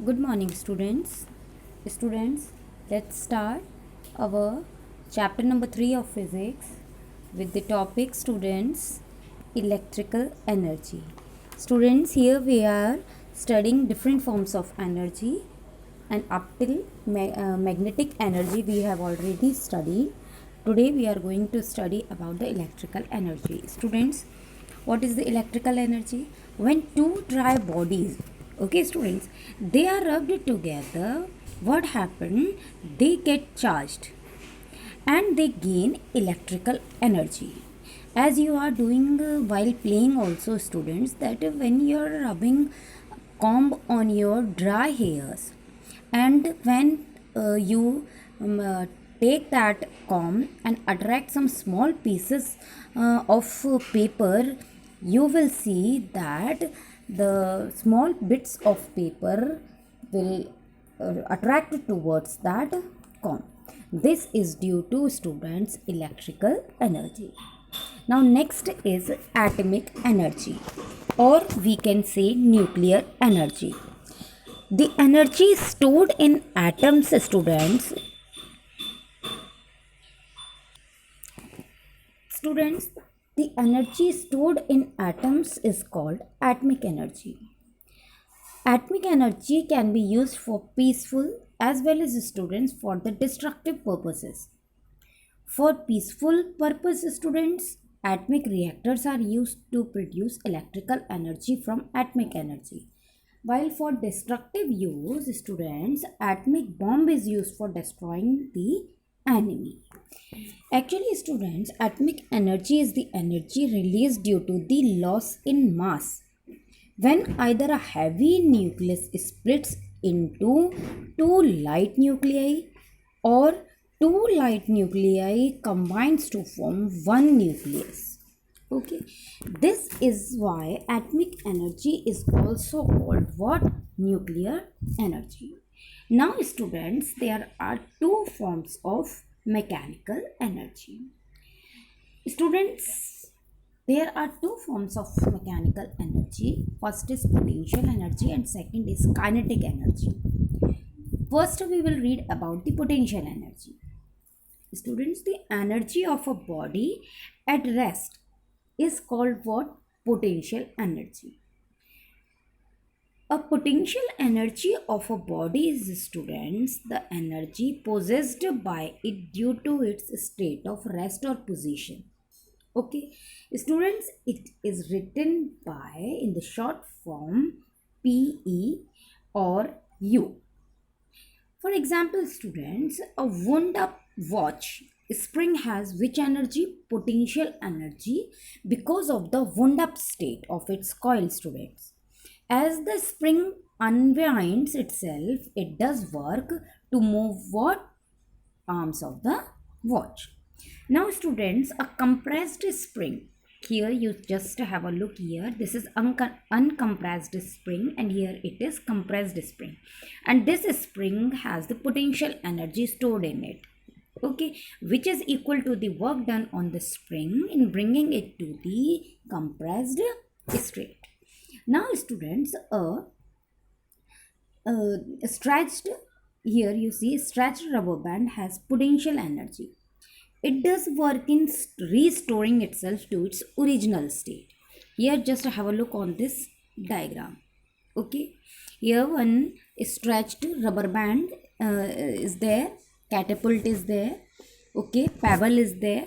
Good morning, students. Students, let's start our chapter number 3 of physics with the topic students electrical energy. Students, here we are studying different forms of energy and up till magnetic energy we have already studied. Today we are going to study about the electrical energy. Students, what is the electrical energy? When two dry bodies, okay students, they are rubbed together, what happened? They get charged and they gain electrical energy. As you are doing while playing also, students, that when you are rubbing comb on your dry hairs, and when you take that comb and attract some small pieces of paper, you will see that the small bits of paper will attract towards that comb. This is due to students electrical energy. Now next is atomic energy, or we can say nuclear energy. The energy stored in atoms, students, the energy stored in atoms is called atomic energy. Atomic energy can be used for peaceful as well as students for the destructive purposes. For peaceful purpose, students, atomic reactors are used to produce electrical energy from atomic energy. While for destructive use, students, atomic bomb is used for destroying the enemy. Actually, students, atomic energy is the energy released due to the loss in mass. When either a heavy nucleus splits into two light nuclei, or two light nuclei combines to form one nucleus. Okay, this is why atomic energy is also called what? Nuclear energy. Now students, there are two forms of mechanical energy. Students, there are two forms of mechanical energy. First is potential energy and second is kinetic energy. First, we will read about the potential energy. Students, the energy of a body at rest is called what? Potential energy. A potential energy of a body is, students, the energy possessed by it due to its state of rest or position. Okay, students, it is written by in the short form PE or U. For example, students, a wound up watch spring has which energy? Potential energy, because of the wound up state of its coil, students. As the spring unwinds itself, it does work to move what? Arms of the watch. Now students, a compressed spring. Here you just have a look here. This is uncompressed spring and here it is compressed spring. And this spring has the potential energy stored in it. Okay, which is equal to the work done on the spring in bringing it to the compressed state. Now students, stretched, here you see stretched rubber band has potential energy. It does work in restoring itself to its original state. Here just have a look on this diagram. Okay, here one stretched rubber band is there, catapult is there, okay, pebble is there.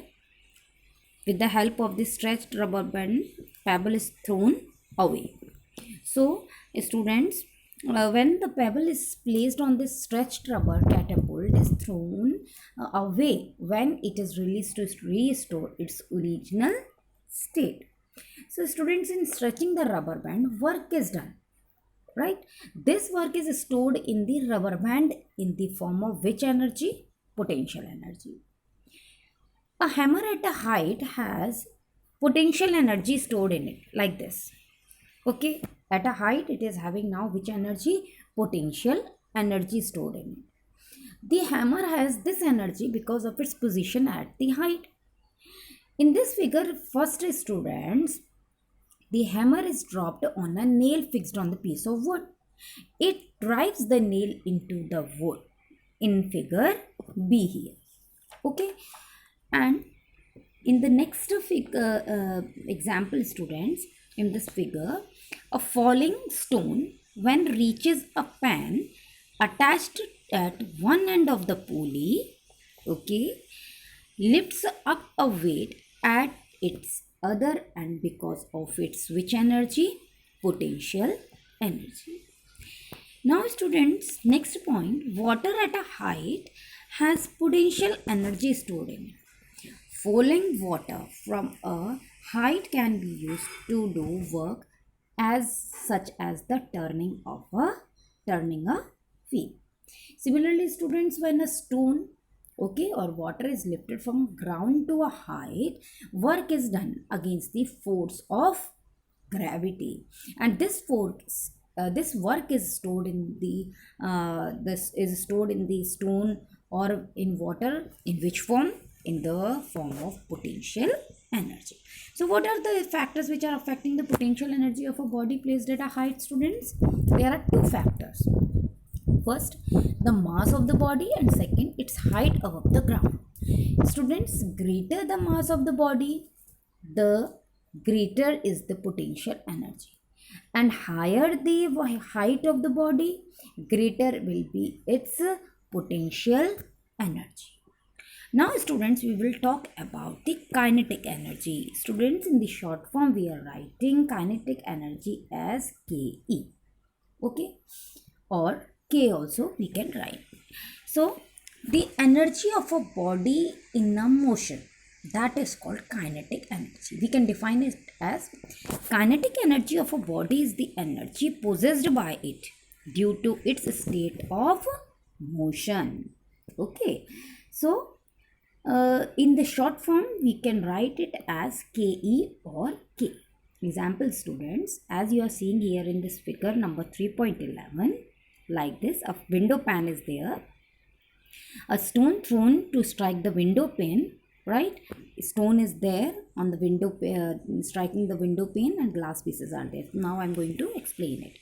With the help of this stretched rubber band, pebble is thrown away. So students, when the pebble is placed on this stretched rubber, catapult is thrown away when it is released to restore its original state. So students, in stretching the rubber band, work is done, right? This work is stored in the rubber band in the form of which energy? Potential energy. A hammer at a height has potential energy stored in it, like this. Okay, at a height it is having now which energy? Potential energy stored in it. The hammer has this energy because of its position at the height. In this figure, first students, the hammer is dropped on a nail fixed on the piece of wood. It drives the nail into the wood in figure B here. Okay, and in the next example, students, in this figure, a falling stone when reaches a pan attached at one end of the pulley, okay, lifts up a weight at its other end because of its which energy? Potential energy. Now students, next point, water at a height has potential energy stored in it. Falling water from a height can be used to do work as such as the turning a wheel. Similarly, students, when a stone, okay, or water is lifted from ground to a height, work is done against the force of gravity, and this work is stored in the this is stored in the stone or in water. In which form? In the form of potential energy. So what are the factors which are affecting the potential energy of a body placed at a height, students? There are two factors. First, the mass of the body, and second, its height above the ground. Students, greater the mass of the body, the greater is the potential energy, and higher the height of the body, greater will be its potential energy. Now students, we will talk about the kinetic energy. Students, in the short form we are writing kinetic energy as Ke, okay, or K also we can write. So the energy of a body in a motion, that is called kinetic energy. We can define it as kinetic energy of a body is the energy possessed by it due to its state of motion. Okay, so in the short form we can write it as Ke or K. Example, students, as you are seeing here in this figure number 3.11, like this, a window pane is there, a stone thrown to strike the window pane, right? Stone is there on the window, striking the window pane, and glass pieces are there. Now I am going to explain it.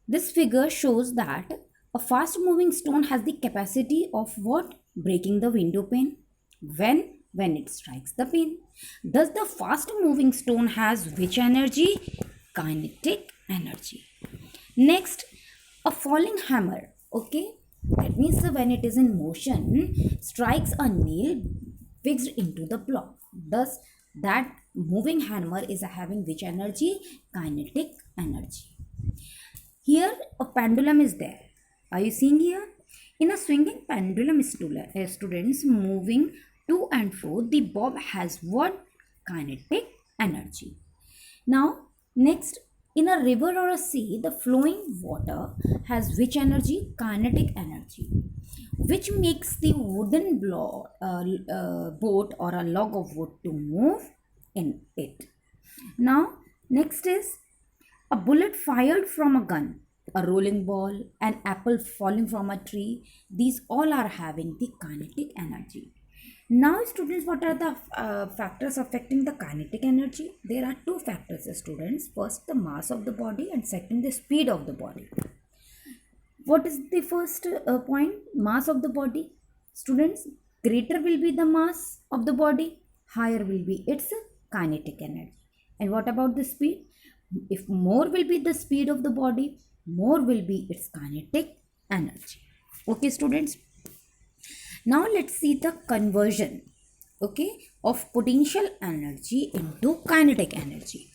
This figure shows that a fast moving stone has the capacity of what? Breaking the window pane when it strikes the pane. Thus the fast moving stone has which energy? Kinetic energy. Next, a falling hammer, okay, that means when it is in motion, strikes a nail fixed into the block. Thus that moving hammer is having which energy? Kinetic energy. Here a pendulum is there. Are you seeing here? In a swinging pendulum, students, moving to and fro, the bob has what? Kinetic energy. Now next, in a river or a sea, the flowing water has which energy? Kinetic energy, which makes the wooden boat or a log of wood to move in it. Now next is a bullet fired from a gun, a rolling ball, an apple falling from a tree. These all are having the kinetic energy. Now students, what are the factors affecting the kinetic energy? There are two factors, students. First, the mass of the body, and second, the speed of the body. What is the first point? Mass of the body. Students, greater will be the mass of the body, higher will be its kinetic energy. And what about the speed? If more will be the speed of the body, more will be its kinetic energy. Okay, students. Now let's see the conversion, okay, of potential energy into kinetic energy.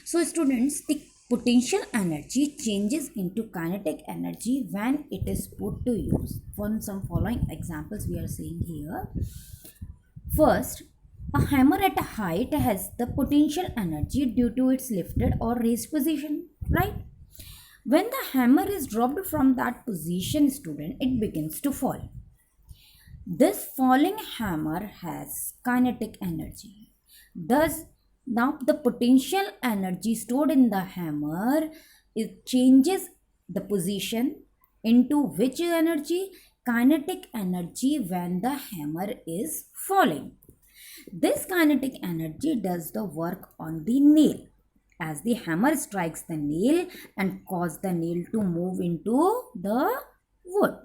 So students, the potential energy changes into kinetic energy when it is put to use. For some following examples we are seeing here. First, a hammer at a height has the potential energy due to its lifted or raised position, right? When the hammer is dropped from that position, student, it begins to fall. This falling hammer has kinetic energy. Thus, now the potential energy stored in the hammer, it changes the position into which energy? Kinetic energy when the hammer is falling. This kinetic energy does the work on the nail. as the hammer strikes the nail and cause the nail to move into the wood.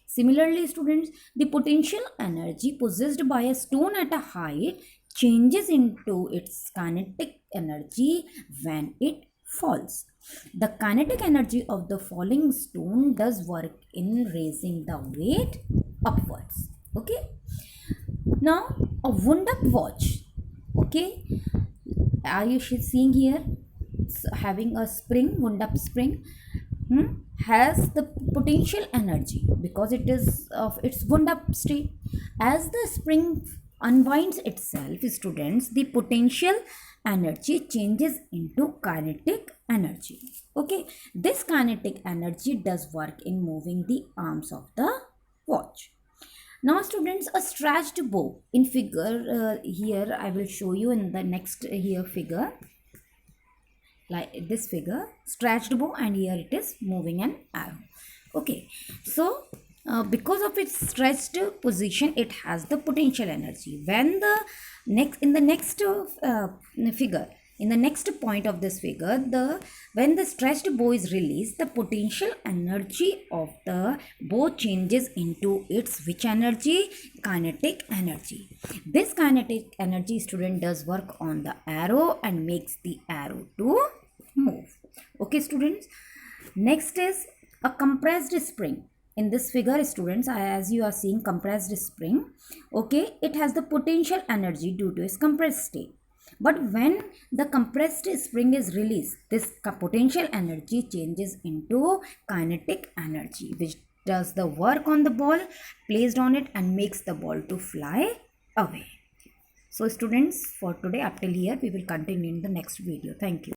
Similarly, students, the potential energy possessed by a stone at a height changes into its kinetic energy when it falls. The kinetic energy of the falling stone does work in raising the weight upwards. Okay. Now, a wound up watch. Okay. Are you seeing here? Having a spring, wound up spring, has the potential energy because it is of its wound up state. As the spring unwinds itself, students, the potential energy changes into kinetic energy. Okay, this kinetic energy does work in moving the arms of the watch. Now, students, a stretched bow in figure here I will show you in the next here figure, like this figure, stretched bow, and here it is moving an arrow. Okay, so because of its stretched position, it has the potential energy. When the next figure, in the next point of this figure, when the stretched bow is released, the potential energy of the bow changes into its which energy? Kinetic energy. This kinetic energy, student, does work on the arrow and makes the arrow to move. Okay, students. Next is a compressed spring. In this figure, students, as you are seeing compressed spring, okay, it has the potential energy due to its compressed state. But when the compressed spring is released, this potential energy changes into kinetic energy, which does the work on the ball placed on it and makes the ball to fly away. So students, for today up till here, we will continue in the next video. Thank you.